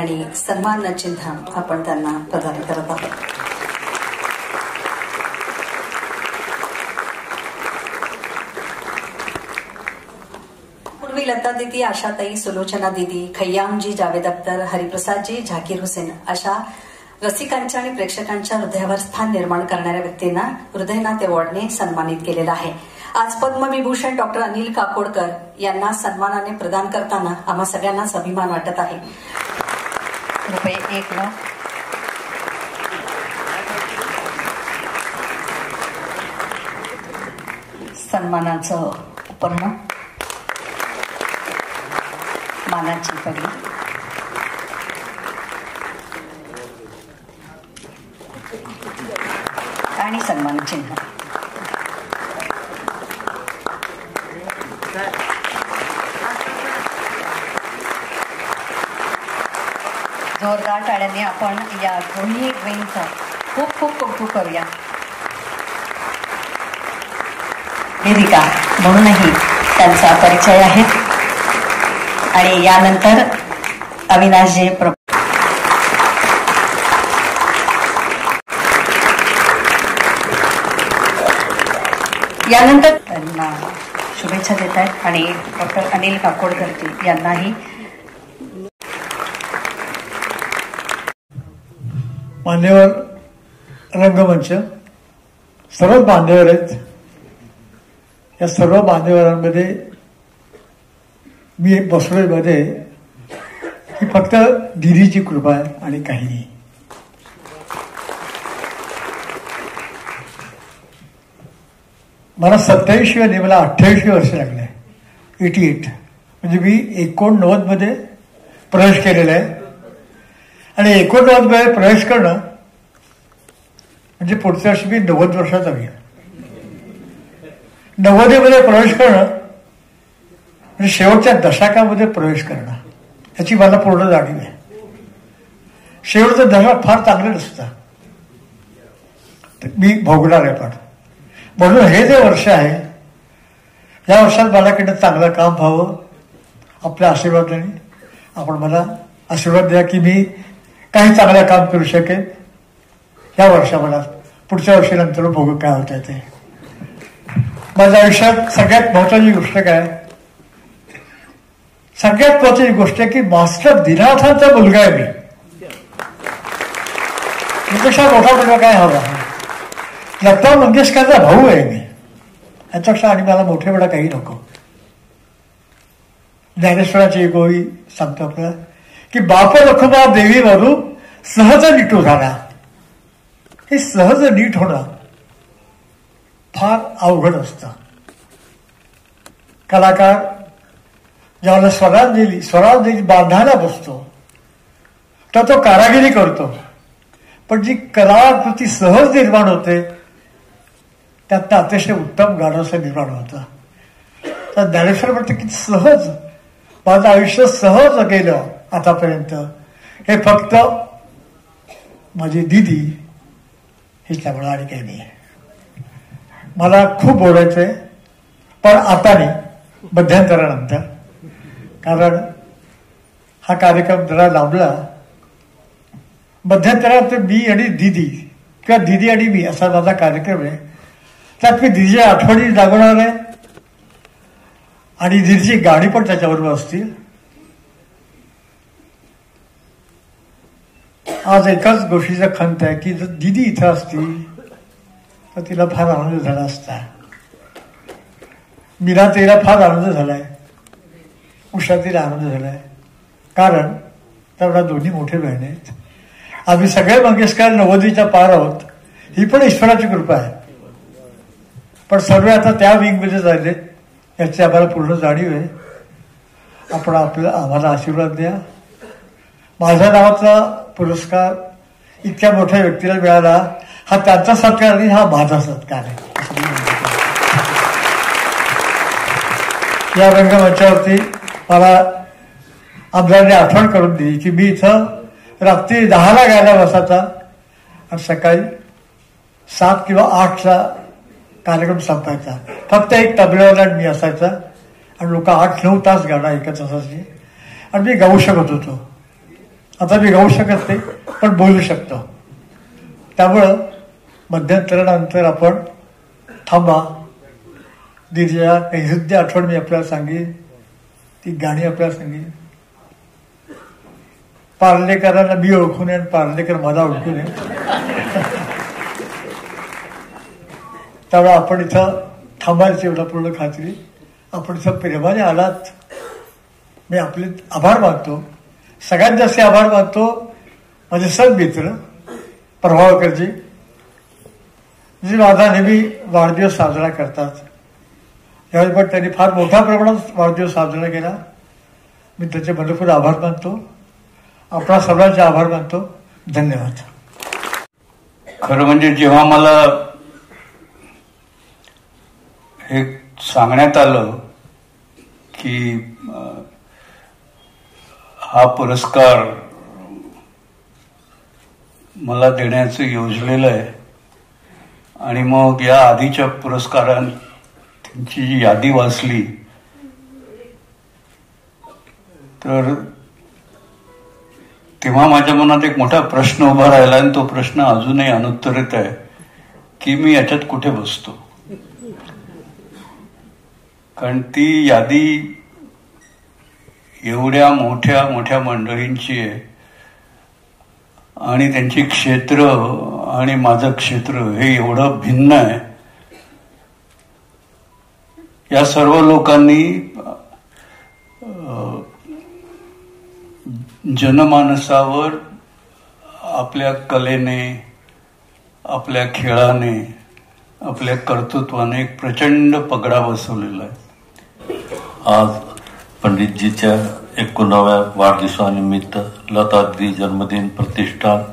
आणि सन्मान चिन्ह आपण त्यांना प्रदान करत आहोत. पूर्वी लता दीदी, आशाताई, सुलोचना दीदी, खय्यामजी, जावेद अख्तर, हरिप्रसादजी, झाकीर हुसेन अशा रसिकांच्या आणि प्रेक्षकांच्या हृदयावर स्थान निर्माण करणाऱ्या व्यक्तींना हृदयनाथ अवॉर्डने सन्मानित केलेलं आहे. आज पद्मविभूषण डॉक्टर अनिल काकोडकर यांना सन्मानाने प्रदान करताना आम्हा सगळ्यांनाच अभिमान वाटत आहे. ₹1 लाख. सन्मानाचं उपर्ण, मानाची पदवी, आणि सन्मान चिन्ह. जोरदार टाळ्यांनी आपण या दोन्ही विंगचं खूप खूप कौतुक करूया. वेदिका म्हणूनही त्यांचा परिचय आहे. आणि यानंतर अविनाशजी यानंतर त्यांना शुभेच्छा देत आहेत आणि डॉक्टर अनिल काकोडकर यांनाही. मान्यवर रंगमंच, सर्व मान्यवर आहेत. या सर्व मान्यवरांमध्ये मी बसलोय मध्ये ही फक्त दिदीची कृपा आहे आणि काही नाही. मला 87 आणि मला 28 वर्ष लागले. 88 म्हणजे मी 89 मध्ये प्रवेश केलेला आहे. आणि 89 मध्ये प्रवेश करणं म्हणजे पुढच्या वर्षी मी 90 वर्षाचा होईल. 90 मध्ये प्रवेश करणं म्हणजे शेवटच्या दशकामध्ये प्रवेश करणं, याची मला पूर्ण जाणीव आहे. शेवटचं दशक फार चांगलं नसतं, मी भोगणार आहे. पण म्हणून हे जे वर्ष आहे, या वर्षात माझ्याकडे चांगलं काम व्हावं. आपल्या आशीर्वादाने आपण मला आशीर्वाद द्या की मी काही चांगलं काम करू शकेन या वर्षा. मला पुढच्या वर्षानंतर बघू काय होत आहे ते. माझ्या आयुष्यात सगळ्यात महत्वाची गोष्ट काय, सगळ्यात महत्वाची गोष्ट आहे की मास्टर दिनानाथांचा मुलगा आहे मी. यापेक्षा मोठा मुलगा काय हवा. लता मंगेशकरचा भाऊ आहे मी. याच्यापेक्षा आणि मला मोठेपणा काही नको. ज्ञानेश्वराची एक ओळी सांगतो आपल्याला की बाप रखुमा देवी वरू सहज नीटू झाला. हे सहज नीट होणं फार अवघड असतं. कलाकार ज्यावेळेला स्वरांजली बांधायला बसतो तर तो कारागिरी करतो. पण जी कलाकृती सहज निर्माण होते त्यातनं अतिशय उत्तम गाणं असं निर्माण होतं. तर ज्ञानेश्वर म्हणते की सहज माझं आयुष्य सहज गेलं आतापर्यंत. हे फक्त माझी दिदी हिच्यामुळे आणि काही नाही. मला खूप बोलायचंय पण आता नाही, मध्यंतरानंतर. कारण हा कार्यक्रम जरा लांबला. मध्यंतरात मी आणि दिदी किंवा दिदी आणि मी असा माझा कार्यक्रम आहे. त्यात मी दिदीच्या आठवणी जागवणार आहे आणि दिदीची गाणी पण त्याच्याबरोबर असतील. आज एकाच गोष्टीचा खंत आहे की जर दिदी इथं असती तर तिला फार आनंद झाला असता. मीरा तिला फार आनंद झालाय, उषा तिला आनंद झालाय. कारण तेवढा दोन्ही मोठे बहीण आहेत. आम्ही सगळे मंगेशकर 90च्या पार आहोत. ही पण ईश्वराची कृपा आहे. पण सर्व आता त्या विंगमध्ये जायले याची आम्हाला पूर्ण जाणीव आहे. आपण आम्हाला आशीर्वाद द्या. माझ्या नावाचा पुरस्कार इतक्या मोठ्या व्यक्तीला मिळाला, हा त्यांचा सत्कार नाही, हा माझा सत्कार आहे. या रंगमंचावरती मला आमदारांनी आठवण करून दिली की मी इथं रात्री 10ला गायला बसायचा आणि सकाळी 7 किंवा 8चा कार्यक्रम संपायचा. फक्त एक तबल्यावाला मी असायचा आणि लोक 8-9 तास गाणं ऐकत असायचे आणि मी गाऊ शकत होतो. आता मी गाऊ शकत नाही, पण बोलू शकतो. त्यामुळं मध्यंतरानंतर आपण थांबा. दिदीच्या काही हृदय आठवण मी आपल्याला सांगेन, ती गाणी आपल्याला सांगेन. पार्लेकरांना मी ओळखू नये आणि पार्लेकर मला ओळखू नये. त्यामुळे आपण इथं थांबायची एवढा पूर्ण खात्री. आपण इथं प्रेमाने आलात, मी आपले आभार मानतो. सगळ्यात जास्त आभार मानतो माझे सर मित्र प्रभावकरजी, जे माझा नेहमी वाढदिवस साजरा करतात. यावेळी पण त्यांनी फार मोठ्या प्रमाणात वाढदिवस साजरा केला. मी त्याचे मनपूर्वक आभार मानतो. आपणा सर्वांचे आभार मानतो. धन्यवाद. खरं म्हणजे जेव्हा मला हे सांगण्यात आलं की हा पुरस्कार मला देण्याचं योजलेलं आहे आणि मग या आधीच्या पुरस्कारांची जी यादी वाचली तर तेव्हा माझ्या मनात एक मोठा प्रश्न उभा राहिला आणि तो प्रश्न अजूनही अनुत्तरित आहे की मी याच्यात कुठे बसतो. कारण ती यादी एवढ्या मोठ्या मोठ्या मंडळींची आहे आणि त्यांची क्षेत्र आणि माझं क्षेत्र हे एवढं भिन्न आहे. या सर्व लोकांनी जनमानसावर आपल्या कलेने, आपल्या खेळाने, आपल्या कर्तृत्वाने एक प्रचंड पगडा बसवलेला आहे. आज पंडितजीच्या 91व्या वाढदिवसानिमित्त लता दीदी जन्मदिन प्रतिष्ठान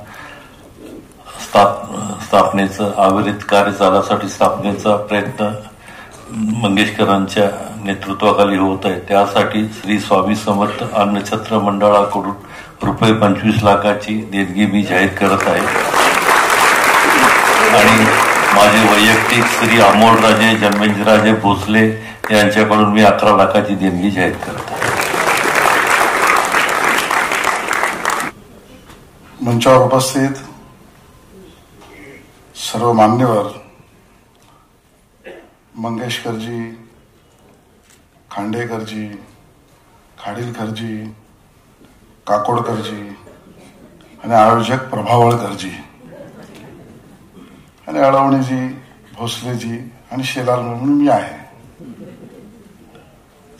स्थापनेचं अविरत कार्य चालण्यासाठी स्थापनेचा प्रयत्न मंगेशकरांच्या नेतृत्वाखाली होत आहे. त्यासाठी श्री स्वामी समर्थ अन्नछत्र मंडळाकडून ₹25 लाखाची देणगी मी जाहीर करत आहे आणि माझे वैयक्तिक श्री अमोलराजे जन्मेंद्रराजे भोसले यांच्याकडून मी 11 लाखाची देणगी जाहीर करत आहे. मंचावर उपस्थित सर्व मान्यवर, मंगेशकरजी, खांडेकरजी, खाडीलकरजी, काकोडकरजी आणि आयोजक प्रभावळकरजी आणि अळवणीजी, भोसलेजी आणि शेलार म्हणून मी आहे.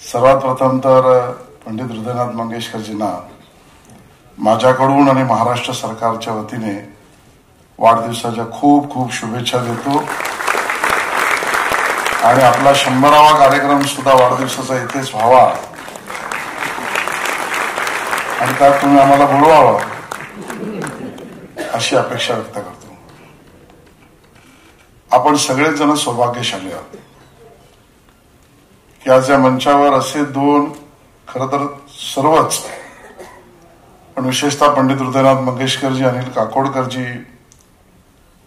सर्वात प्रथम तर पंडित हृदयनाथ मंगेशकरजींना माझ्याकडून आणि महाराष्ट्र सरकारच्या वतीने वाढदिवसाच्या खूप खूप शुभेच्छा देतो आणि आपला 100वा कार्यक्रम सुद्धा वाढदिवसाचा इथेच व्हावा आणि त्यात तुम्ही आम्हाला बोलवावं अशी अपेक्षा व्यक्त करतो. आपण सगळेच जण सौभाग्यशाली आहोत की आज या मंचावर असे दोन, खरं तर सर्वच, पण विशेषतः पंडित हृदयनाथ मंगेशकरजी, अनिल काकोडकरजी,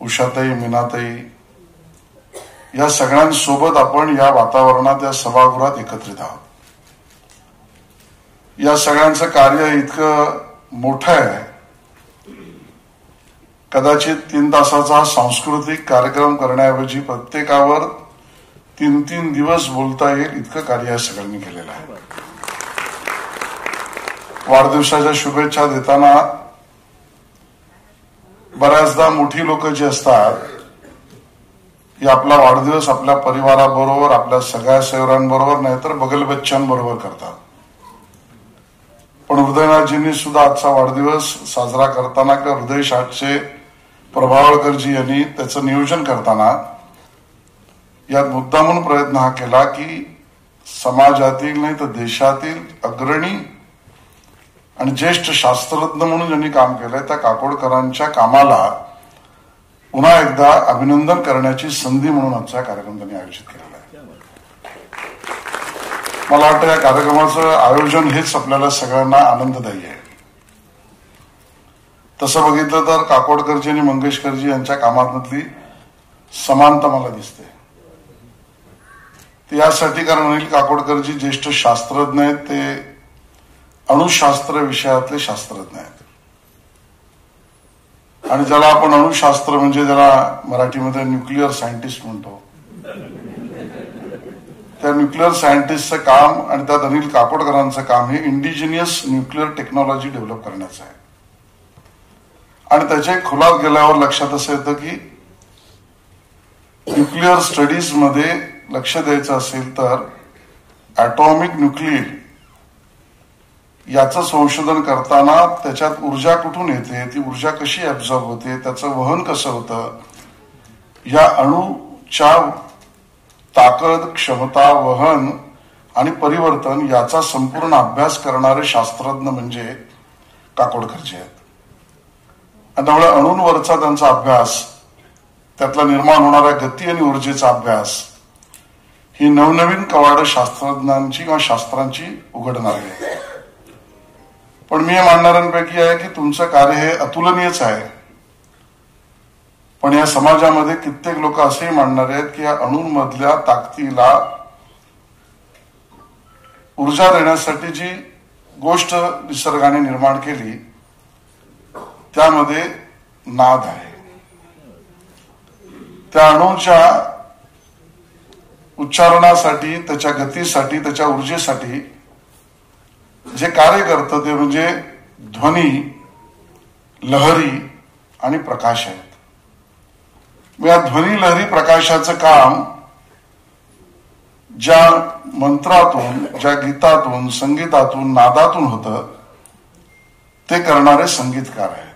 उषाताई, मीनाताई या सगळ्यांसोबत आपण या वातावरणात, या सभागृहात एकत्रित आहोत. या सगळ्यांचं कार्य इतकं मोठं आहे, कदाचित 3 तासाचा सांस्कृतिक कार्यक्रम करण्याऐवजी प्रत्येकावर 3-3 दिवस बोलता येईल इतकं कार्य या सगळ्यांनी केलेलं आहे. वाढदिवसाच्या शुभेच्छा देताना बऱ्याचदा मोठी लोक जी असतात की आपला वाढदिवस आपल्या परिवाराबरोबर, आपल्या सगळ्या सेवरांबरोबर नाहीतर बगल बच्चांबरोबर करतात. पण हृदयनाथजींनी सुद्धा आजचा वाढदिवस साजरा करताना किंवा हृदय शाटचे प्रभावळकरजी यांनी त्याचं नियोजन करताना यात मुद्दामून प्रयत्न हा केला की समाजातील नाही तर देशातील अग्रणी आणि ज्येष्ठ शास्त्रज्ञ म्हणून ज्यांनी काम केलंय त्या काकोडकरांच्या कामाला पुन्हा एकदा अभिनंदन करण्याची संधी म्हणून आजचा कार्यक्रम त्यांनी आयोजित केलेला आहे. मला वाटतं या कार्यक्रमाचं आयोजन हेच आपल्याला सगळ्यांना आनंददायी आहे. तसं बघितलं तर काकोडकरजी आणि मंगेशकरजी यांच्या कामातली समानता मला दिसते. ते यासाठी कारण अनिल काकोडकरजी ज्येष्ठ शास्त्रज्ञ आहेत, ते अणुशास्त्र विषयातले शास्त्रज्ञ आहेत आणि ज्याला आपण अणुशास्त्र म्हणजे ज्याला मराठीमध्ये न्यूक्लिअर सायंटिस्ट म्हणतो, त्या न्यूक्लिअर सायंटिस्टचं काम आणि त्यात अनिल काकोडकरांचं काम हे इंडिजिनियस न्यूक्लिअर टेक्नॉलॉजी डेव्हलप करण्याचं आहे. आणि त्याच्या खोलात गेल्यावर लक्षात असं येतं की न्यूक्लिअर स्टडीज मध्ये लक्ष द्यायचं असेल तर ॲटॉमिक न्यूक्लिअर याचं संशोधन करताना त्याच्यात ऊर्जा कुठून येते, ती ऊर्जा कशी ऍब्झॉर्ब होते, त्याचं वहन कसं होतं, या अणूच्या ताकद, क्षमता, वहन आणि परिवर्तन याचा संपूर्ण अभ्यास करणारे शास्त्रज्ञ म्हणजे काकोडकरजी आहेत. आणि त्यामुळे अणूंवरचा त्यांचा अभ्यास, त्यातला निर्माण होणाऱ्या गती आणि ऊर्जेचा अभ्यास ही नवनवीन कवाड शास्त्रज्ञांची किंवा शास्त्रांची उघडणारी आहे. पण मी हे मानणाऱ्यांपैकी आहे की तुमचं कार्य हे अतुलनीयच आहे. पण या समाजामध्ये कित्येक लोक असेही मानणार आहेत की या अणूंमधल्या ताकदीला ऊर्जा देण्यासाठी जी गोष्ट निसर्गाने निर्माण केली त्यामध्ये नाद आहे. त्या अणूच्या उच्चारणासाठी, त्याच्या गतीसाठी, त्याच्या ऊर्जेसाठी जे कार्य करतं ते म्हणजे ध्वनी, लहरी आणि प्रकाश आहेत. या ध्वनी, लहरी, प्रकाशाचं काम ज्या मंत्रातून, ज्या गीतातून, संगीतातून, नादातून होतं ते करणारे संगीतकार आहेत.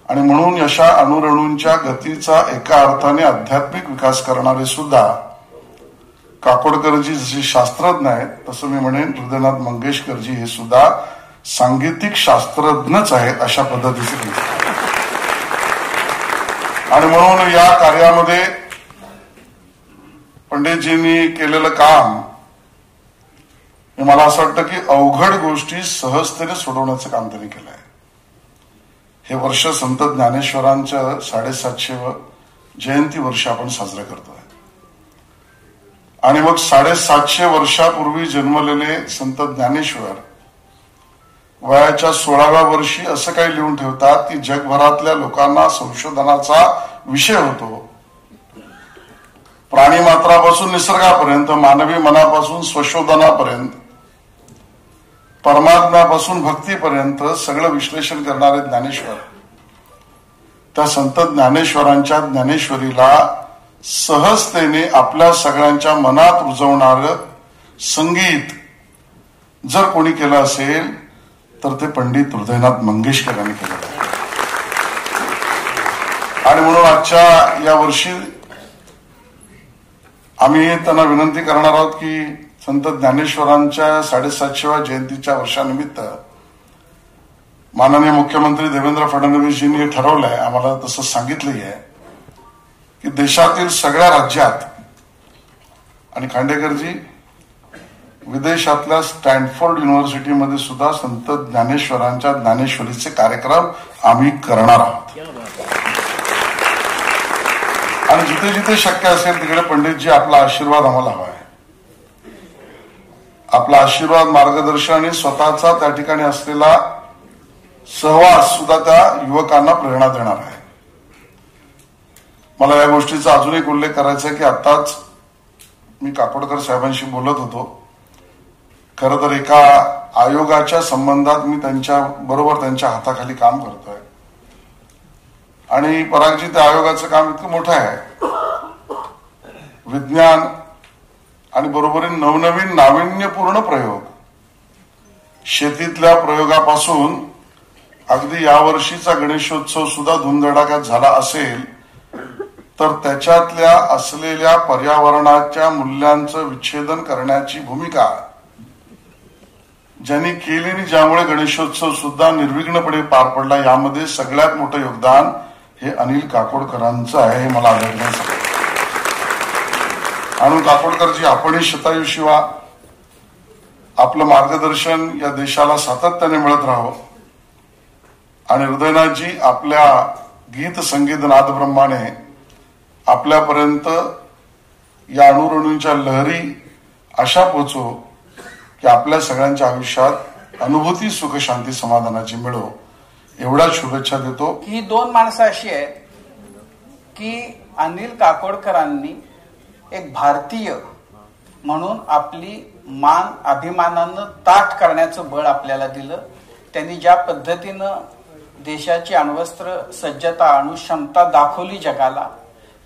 आणि म्हणून अशा अणुरेणूंच्या गतीचा एका अर्थाने आध्यात्मिक विकास करणारे सुद्धा काकोडकरजी जसे शास्त्रज्ञ आहेत तसं मी म्हणेन हृदयनाथ मंगेशकरजी हे सुद्धा सांगीतिक शास्त्रज्ञच आहेत अशा पद्धतीचे. आणि म्हणून या कार्यामध्ये पंडितजींनी केलेलं काम मला असं वाटतं की अवघड गोष्टी सहजतेने सोडवण्याचं काम त्यांनी केलं आहे. हे वर्ष संत ज्ञानेश्वरांचं 750 जयंती वर्ष आपण साजरं करतोय. आणि मग 750 वर्षापूर्वी जन्मलेले संत ज्ञानेश्वर वयाच्या 16व्या वर्षी असं काही लिहून ठेवतात की जगभरातल्या लोकांना संशोधनाचा विषय होतो. प्राणी मात्रापासून निसर्गापर्यंत, मानवी मनापासून स्वशोधनापर्यंत, परमात्म्यापासून भक्तीपर्यंत सगळं विश्लेषण करणारे ज्ञानेश्वर, त्या संत ज्ञानेश्वरांच्या ज्ञानेश्वरीला सहजतेने आपल्या सगळ्यांच्या मनात रुजवणारं संगीत जर कोणी केलं असेल तर ते पंडित हृदयनाथ मंगेशकर यांनी केलं. आणि म्हणून आजच्या या वर्षी आम्ही त्यांना विनंती करणार आहोत की संत ज्ञानेश्वरांच्या 750व्या जयंतीच्या वर्षानिमित्त माननीय मुख्यमंत्री देवेंद्र फडणवीसजींनी हे ठरवलंय, आम्हाला तसं सांगितलंही आहे की देशातील सगळ्या राज्यात, आणि खांडेकरजी विदेशातल्या स्टॅनफोर्ड युनिव्हर्सिटीमध्ये सुद्धा संत ज्ञानेश्वरांच्या ज्ञानेश्वरीचे कार्यक्रम आम्ही करणार आहोत. आणि जिथे जिथे शक्य असेल तिकडे पंडितजी आपला आशीर्वाद आम्हाला हवा आहे. आपला आशीर्वाद, मार्गदर्शन आणि स्वतःचा त्या ठिकाणी असलेला सहवास सुद्धा त्या युवकांना प्रेरणा देणार आहे. मला या गोष्टीचा अजून एक उल्लेख करायचा आहे की आताच मी काकोडकर साहेबांशी बोलत होतो. खरं तर एका आयोगाच्या संबंधात मी त्यांच्या बरोबर त्यांच्या हाताखाली काम करतोय. आणि परागजी, त्या आयोगाचं काम इतकं मोठं आहे. विज्ञान आणि बरोबरीने नवनवीन नाविन्यपूर्ण प्रयोग, शेतीतल्या प्रयोगापासून अगदी यावर्षीचा गणेशोत्सव सुद्धा धुमधडाक्यात झाला असेल तर त्याच्यातल्या असलेल्या पर्यावरणाच्या मूल्यांचं विच्छेदन करण्याची भूमिका ज्यांनी केली आणि ज्यामुळे गणेशोत्सव सुद्धा निर्विघ्नपणे पार पडला, यामध्ये सगळ्यात मोठं योगदान हे अनिल काकोडकरांचं आहे, हे मला आढळण्यास आलं. आणि काकोडकरजी, आपणही शतायुषी व्हा, आपलं मार्गदर्शन या देशाला सातत्याने मिळत राहो. आणि हृदयनाथजी, आपल्या गीत संगीत नादब्रह्माने आपल्यापर्यंत या अणुरेणूंच्या लहरी अशा पोचो की आपल्या सगळ्यांच्या आयुष्यात अनुभूती, सुख, शांती, समाधानाची मिळो, एवढ्याच शुभेच्छा देतो. ही दोन माणसं अशी आहेत की अनिल काकोडकरांनी एक भारतीय म्हणून आपली मान अभिमानानं ताठ करण्याचं बळ आपल्याला दिलं. त्यांनी ज्या पद्धतीनं देशाची अण्वस्त्र सज्जता अणुक्षमता दाखवली जगाला,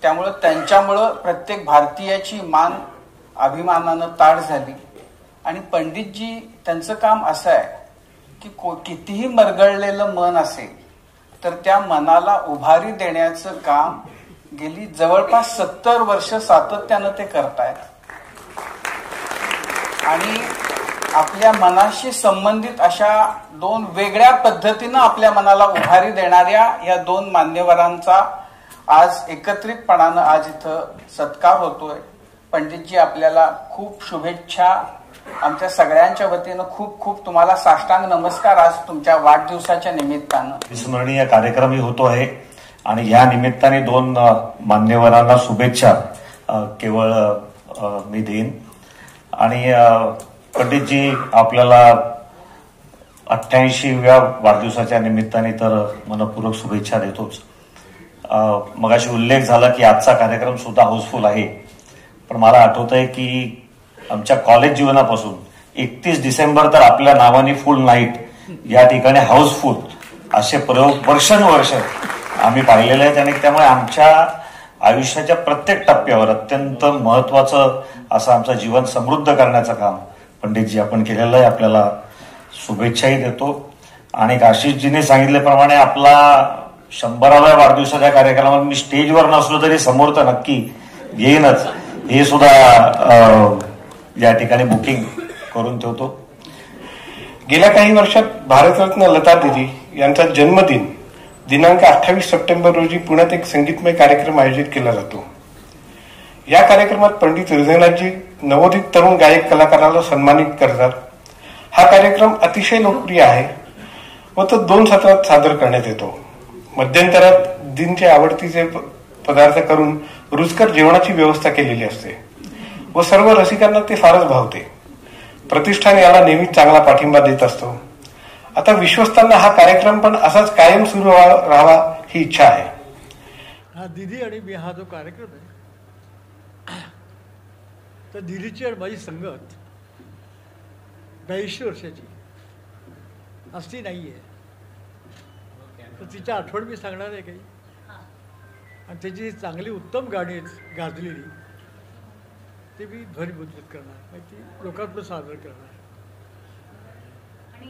त्यामुळं त्यांच्यामुळं प्रत्येक भारतीयाची मान अभिमानानं ताठ झाली. आणि पंडितजी त्यांचं काम असं आहे की कितीही मरगळलेलं मन असेल तर त्या मनाला उभारी देण्याचं काम गेली जवळपास 70 वर्ष सातत्यानं ते करतायत. आणि आपल्या मनाशी संबंधित अशा दोन वेगळ्या पद्धतीनं आपल्या मनाला उभारी देणाऱ्या या दोन मान्यवरांचा आज एकत्रितपणानं आज इथं सत्कार होतोय. पंडितजी आपल्याला खूप शुभेच्छा. आमच्या सगळ्यांच्या वतीनं खूप खूप तुम्हाला साष्टांग नमस्कार आज तुमच्या वाढदिवसाच्या निमित्तानं. विस्मरणीय कार्यक्रमही होतो आहे आणि या निमित्ताने दोन मान्यवरांना शुभेच्छा केवळ मी देईन. आणि पंडितजी आपल्याला 88व्या वाढदिवसाच्या निमित्ताने तर मनपूर्वक शुभेच्छा देतोच. मगाशी उल्लेख झाला की आजचा कार्यक्रम सुद्धा हाऊसफुल आहे, पण मला आठवत आहे की आमच्या कॉलेज जीवनापासून 31 डिसेंबर तर आपल्या नावाने फुल नाईट या ठिकाणी हाऊसफुल असे प्रयोग वर्षानुवर्ष आम्ही पाहिलेले आहेत. आणि त्यामुळे आमच्या आयुष्याच्या प्रत्येक टप्प्यावर अत्यंत महत्वाचं असं आमचं जीवन समृद्ध करण्याचं काम पंडितजी आपण केलेलं आहे. आपल्याला शुभेच्छाही देतो. आणि आशिषजीने सांगितल्याप्रमाणे आपला 100व्या वाढदिवसाच्या कार्यक्रमात मी स्टेजवर नसलो तरी समोर तर नक्की येईनच, हे सुद्धा या ठिकाणी बुकिंग करून ठेवतो. गेल्या काही वर्षात भारतरत्न लता दीदी यांचा जन्मदिन दिनांक 28 सप्टेंबर रोजी पुण्यात एक संगीतमय कार्यक्रम आयोजित केला जातो. या कार्यक्रमात पंडित हृदयनाथजी नवोदित तरुण गायक कलाकाराला सन्मानित करतात. हा कार्यक्रम अतिशय लोकप्रिय आहे व तो 2 सत्रात सादर करण्यात येतो. मध्यंतरात दीनचे आवडतीचे पदार्थ करून रुचकर जेवणाची व्यवस्था केलेली असते व सर्व रसिकांना ते फारच भावते. प्रतिष्ठान याला नेहमीच चांगला पाठिंबा देत असतो. आता विश्वस्तांना हा कार्यक्रम पण असाच कायम सुरू राहावा ही इच्छा आहे. हा दीदी आणि मी हा जो कार्यक्रम आहे तर दीदीची आणि माझी संगत 82 वर्षाची असती नाही आहे. तर तिच्या आठवण मी सांगणार आहे काही, आणि त्याची चांगली उत्तम गाणी गाजलेली ते मी ध्वनिमुद्रित करणार, ती लोकांपुढे सादर करणार. आणि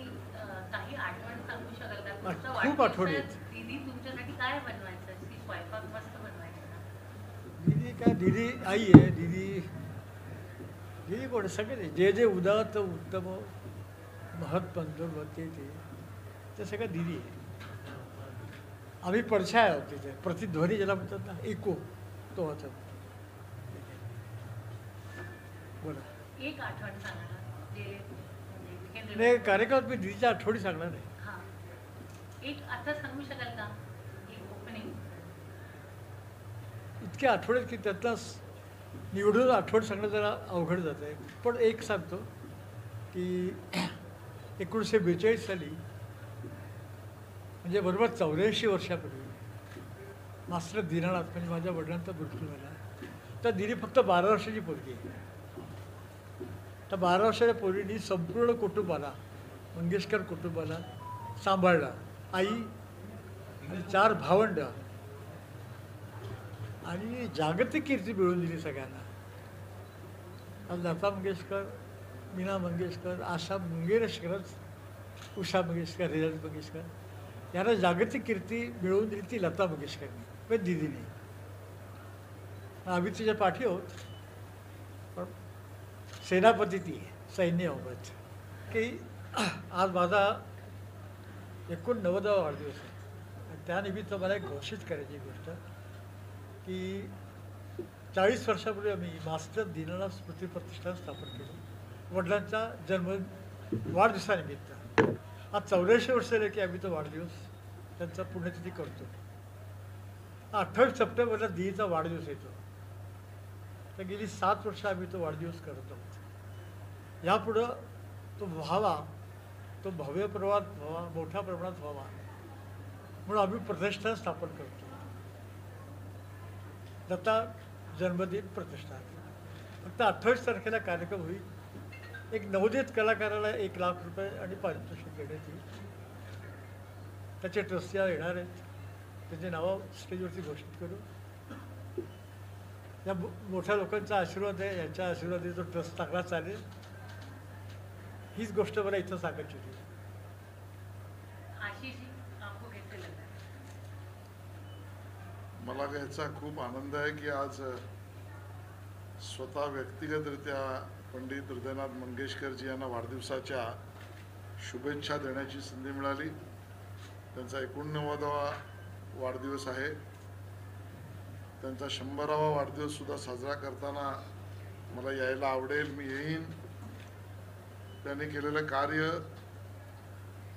काही आठवण सांगू शकाल का? खूप आठवणी आहेत. दीदी तुमच्यासाठी काय बनवायचं? ती स्वयंपाक मस्त बनवायचा. दीदी काय, दीदी आई आहे. दीदी कोण सगळे जे जे उदात्त उत्तम महत् पंधर ते सगळं दीदी आहे. आम्ही पडछाया आहोत तिथे. प्रतिध्वनी ज्याला म्हणतात ना, इको, तो होता. बोला. एक आठवण सांगा नाही, कार्यक्रमात मी दीदीच्या आठवणी सांगणार आहे. हा, एक आता सांगू शकाल का? एक ओपनिंग. इतके आठवड्यात की त्यातला निवडून आठवण सांगणं जरा अवघड जात आहे. पण एक सांगतो की 1942 साली, म्हणजे बरोबर 84 वर्षापूर्वी, मास्टर दीनानाथ म्हणजे माझ्या वडिलांचा मृत्यू झाला. तर दीदी फक्त 12 वर्षाची पोरगी आहे. तर 12 वर्षाच्या पोरीने संपूर्ण कुटुंबाला, मंगेशकर कुटुंबाला सांभाळला. आई आणि 4 भावंड आणि जागतिक कीर्ती मिळवून दिली सगळ्यांना. आज लता मंगेशकर, मीना मंगेशकर, आशा मंगेशकरच, उषा मंगेशकर, रेजा मंगेशकर यांना जागतिक कीर्ती मिळवून दिली ती लता मंगेशकरनी, पण दीदीने. आम्ही तिच्या पाठी आहोत, पण सेनापती ती सैन्याबाबत की आज माझा 89वा वाढदिवस आहे. आणि त्यानिमित्त मला एक घोषित करायची गोष्ट की 40 वर्षापूर्वी आम्ही मास्टर दीनानाथ स्मृती प्रतिष्ठान स्थापन केलं वडिलांच्या वाढदिवसानिमित्त. आज 84 वर्ष झाले की आम्ही तो वाढदिवस त्यांचा पुण्यतिथी करतो. 28 सप्टेंबरला दीदीचा वाढदिवस येतो. तर गेली 7 वर्ष आम्ही तो वाढदिवस करत आहोत. यापुढं तो व्हावा, तो भव्य प्रमाणात व्हावा, मोठ्या प्रमाणात व्हावा म्हणून आम्ही प्रतिष्ठान स्थापन करतो, दत्ता जन्मदिन प्रतिष्ठान. फक्त 28 तारखेला कार्यक्रम होईल. एक नवोदित कलाकाराला 1 लाख रुपये आणि पारितोषिक देण्यात येईल. त्याचे ट्रस्टी येणार आहेत, त्यांची नावं स्टेजवरती घोषित करू. या मोठ्या लोकांचा आशीर्वाद आहे, यांच्या आशीर्वादाने तो ट्रस्ट चांगला चालेल, हीच गोष्ट मला इथं सांगायची होती. मला याचा खूप आनंद आहे की आज स्वतः व्यक्तिगतरित्या पंडित हृदयनाथ मंगेशकरजी यांना वाढदिवसाच्या शुभेच्छा देण्याची संधी मिळाली. त्यांचा 89वा वाढदिवस आहे. त्यांचा 100वा वाढदिवससुद्धा साजरा करताना मला यायला आवडेल, मी येईन. त्यांनी केलेलं कार्य,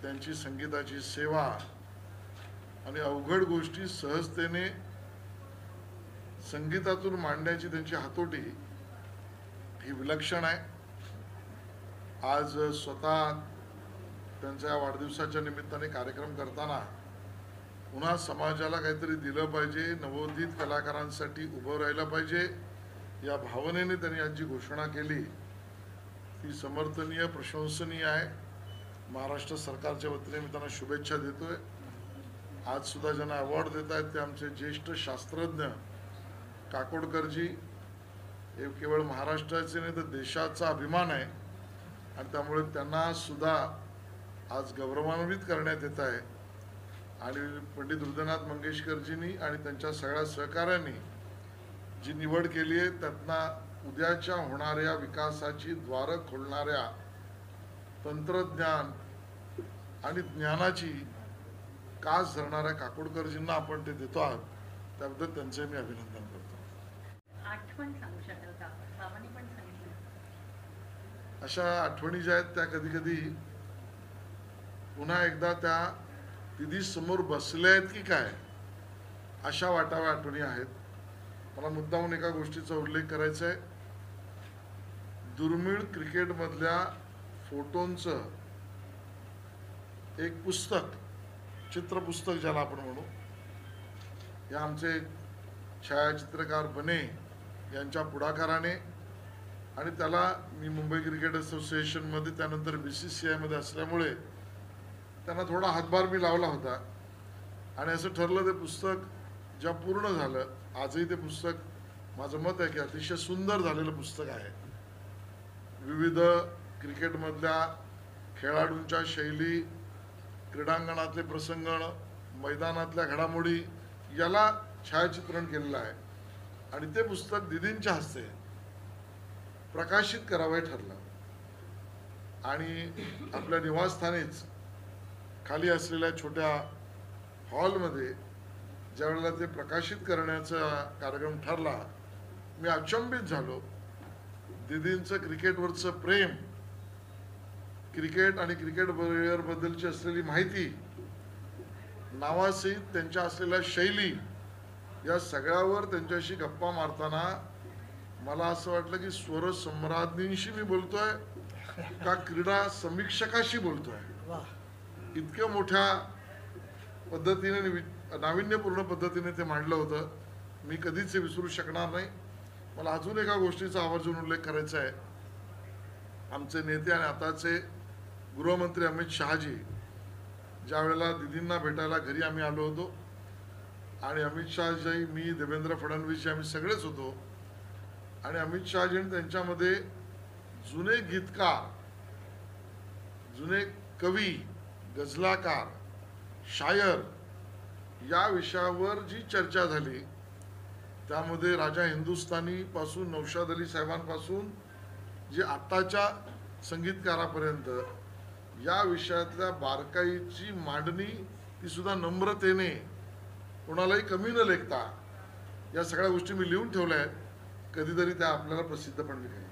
त्यांची संगीताची सेवा आणि अवघड गोष्टी सहजतेने संगीतातून मांडण्याची त्यांची हातोटी ही विलक्षण आहे. आज स्वतः त्यांच्या वाढदिवसाच्या निमित्ताने कार्यक्रम करताना पुन्हा समाजाला काहीतरी दिलं पाहिजे, नवोदित कलाकारांसाठी उभं राहिलं पाहिजे, या भावनेने त्यांनी आज जी घोषणा केली ती समर्थनीय, प्रशंसनीय आहे. महाराष्ट्र सरकारच्या वतीने मी त्यांना शुभेच्छा देतोय. आज सुद्धा ज्यांना अवॉर्ड देत आहेत ते आमचे ज्येष्ठ शास्त्रज्ञ काकोडकरजी. हे केवळ महाराष्ट्राचे नाही तर देशाचा अभिमान आहे आणि त्यामुळे त्यांना सुद्धा आज गौरवान्वित करण्यात येत आहे. आणि पंडित हृदयनाथ मंगेशकरजींनी आणि त्यांच्या सगळ्या सहकाऱ्यांनी जी निवड केली आहे त्यातनं उद्याच्या होणाऱ्या विकासाची द्वारं खोलणाऱ्या तंत्रज्ञान आणि ज्ञानाची कास धरणाऱ्या काकोडकरजींना आपण ते देतो आहोत, त्याबद्दल त्यांचे मी अभिनंदन करतो. आठवण सांगू शकाल का? बाबांनी पण सांगितलं. अशा आठवणी ज्या आहेत त्या कधी कधी पुन्हा एकदा त्या दिदी समोर बसल्या आहेत की काय अशा वाटाव्या आठवणी आहेत. मला मुद्दामून एका गोष्टीचा उल्लेख करायचा आहे. दुर्मिळ क्रिकेटमधल्या फोटोंचं एक पुस्तक, चित्रपुस्तक ज्याला आपण म्हणू, या आमचे छायाचित्रकार बने यांच्या पुढाकाराने आणि त्याला मी मुंबई क्रिकेट असोसिएशनमध्ये त्यानंतर BCCI मध्ये असल्यामुळे त्यांना थोडा हातभार मी लावला होता आणि असं ठरलं ते पुस्तक ज्या पूर्ण झालं. आजही ते पुस्तक माझं मत आहे की अतिशय सुंदर झालेलं पुस्तक आहे. विविध क्रिकेटमधल्या खेळाडूंच्या शैली, क्रीडांगणातले प्रसंग, मैदानातल्या घडामोडी याला छायाचित्रण केलेलं आहे आणि ते पुस्तक दिदींच्या हस्ते प्रकाशित करावं ठरलं. आणि आपल्या निवासस्थानीच खाली असलेल्या छोट्या हॉलमध्ये ज्या वेळेला ते प्रकाशित करण्याचा कार्यक्रम ठरला, मी अचंबित झालो. दिदींचं क्रिकेटवरचं प्रेम, क्रिकेट आणि क्रिकेट प्लेयरबद्दलची असलेली माहिती, नावासहित त्यांच्या असलेल्या शैली, या सगळ्यावर त्यांच्याशी गप्पा मारताना मला असं वाटलं की स्वरसम्राज्ञींशी मी बोलतोय का क्रीडा समीक्षकाशी बोलतोय. इतक्या मोठ्या पद्धतीने, नाविन्यपूर्ण पद्धतीने ते मांडलं होतं. मी कधीच विसरू शकणार नाही. मला अजून एका गोष्टीचा आवर्जून उल्लेख करायचा आहे. आमचे नेते आणि आताचे गृहमंत्री अमित शहाजी ज्या वेळेला दिदींना भेटायला घरी आम्ही आलो होतो आणि अमित शहाजी, मी, देवेंद्र फडणवीस आम्ही सगळेच होतो आणि अमित शहाजींनी त्यांच्यामध्ये जुने गीतकार, जुने कवी, गझलाकार, शायर या विषयावर जी चर्चा झाली त्यामध्ये राजा हिंदुस्थानी पासून नौशाद अली साहेबांपासून जे आत्ताच्या संगीतकारापर्यंत या विषयातल्या बारकाईची मांडणी, ती सुद्धा नम्रतेने, कोणालाही कमी न लेखता, या सगळ्या गोष्टी मी लिहून ठेवल्या आहेत. कधीतरी त्या आपल्याला प्रसिद्ध पण मिळेल.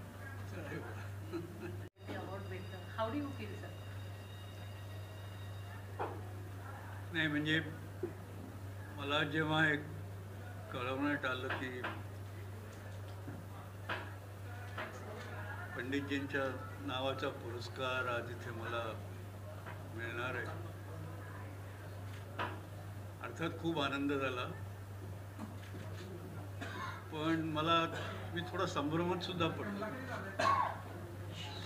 नाही म्हणजे मला जेव्हा एक कळवण्यात आलं की पंडितजींच्या नावाचा पुरस्कार आज इथे मला मिळणार आहे, अर्थात खूप आनंद झाला, पण मी थोडा संभ्रमात सुद्धा पडलो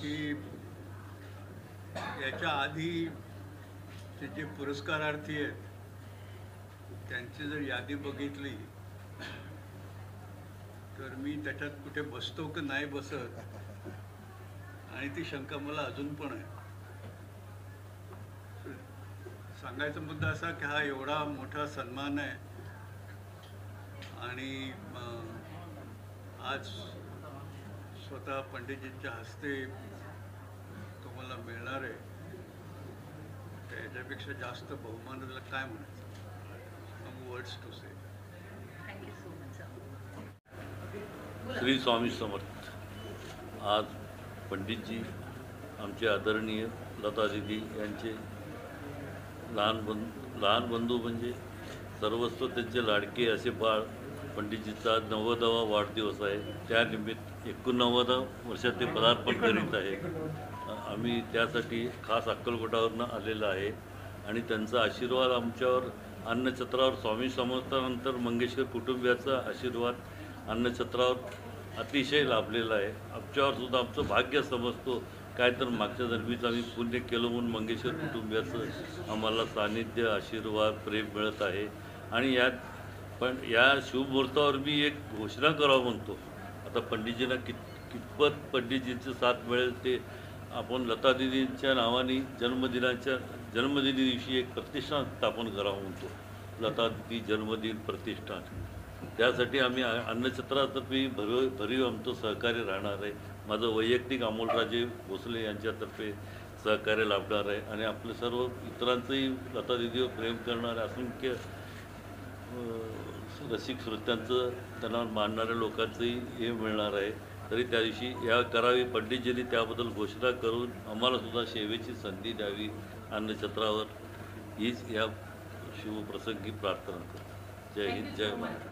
की याच्या आधी ते जे पुरस्कारार्थी आहेत त्यांची जर यादी बघितली तर मी त्याच्यात कुठे बसतो की नाही बसत, आणि ती शंका मला अजून पण आहे. सांगायचा मुद्दा असा की हा एवढा मोठा सन्मान आहे आणि आज स्वतः पंडितजींच्या हस्ते तुम्हाला मिळणार आहे, त्याच्यापेक्षा जास्त बहुमानाला काय म्हणायचं. Words to say. Thank you so much sir. Shri Swami Samarth. आज पंडितजी आमचे आदरणीय लता दीदी यांचे लहान बंधू म्हणजे सर्वस्व त्यांचे लाडके असे बाळ पंडितजीचा 90वा वाढदिवस आहे. त्यानिमित्त 89 वर्षात ते पदार्पण करीत आहे. आम्ही त्यासाठी खास अक्कलकोटावरून आलेलं आहे आणि त्यांचा आशीर्वाद आमच्यावर अन्नछत्रावर स्वामी समर्थानंतर मंगेशकर कुटुंबियाचा आशीर्वाद अन्नछत्रावर अतिशय लाभलेला आहे. आमच्यावर सुद्धा आमचं भाग्य समजतो. काय तर मागच्या जन्मीच आम्ही पुण्य केलं म्हणून मंगेशकर कुटुंबियाचं आम्हाला सानिध्य, आशीर्वाद, प्रेम मिळत आहे. आणि पण या शुभमुहूर्तावर मी एक घोषणा करावं म्हणतो. आता पंडितजींना कितपत पंडितजींचं साथ मिळेल ते आपण लता दीदींच्या नावाने जन्मदिनी दिवशी एक प्रतिष्ठान स्थापन करावं म्हणतो, लता दीदी जन्मदिन प्रतिष्ठान. त्यासाठी आम्ही अन्नछत्रातर्फे भरीव आमचं सहकार्य राहणार आहे. माझं वैयक्तिक अमोलराजे भोसले यांच्यातर्फे सहकार्य लाभणार आहे आणि आपले सर्व इतरांचंही लता दीदीवर प्रेम करणारे असंख्य रसिक श्रोत्यांचं, त्यांना मानणाऱ्या लोकांचंही हे मिळणार आहे. तरी त्या दिवशी या करावी पंडितजींनी त्याबद्दल घोषणा करून आम्हाला सुद्धा सेवेची संधी द्यावी अन्नछत्रावर, हीच या शुभप्रसंगी प्रार्थना करतो. जय हिंद, जय महाराष्ट्र.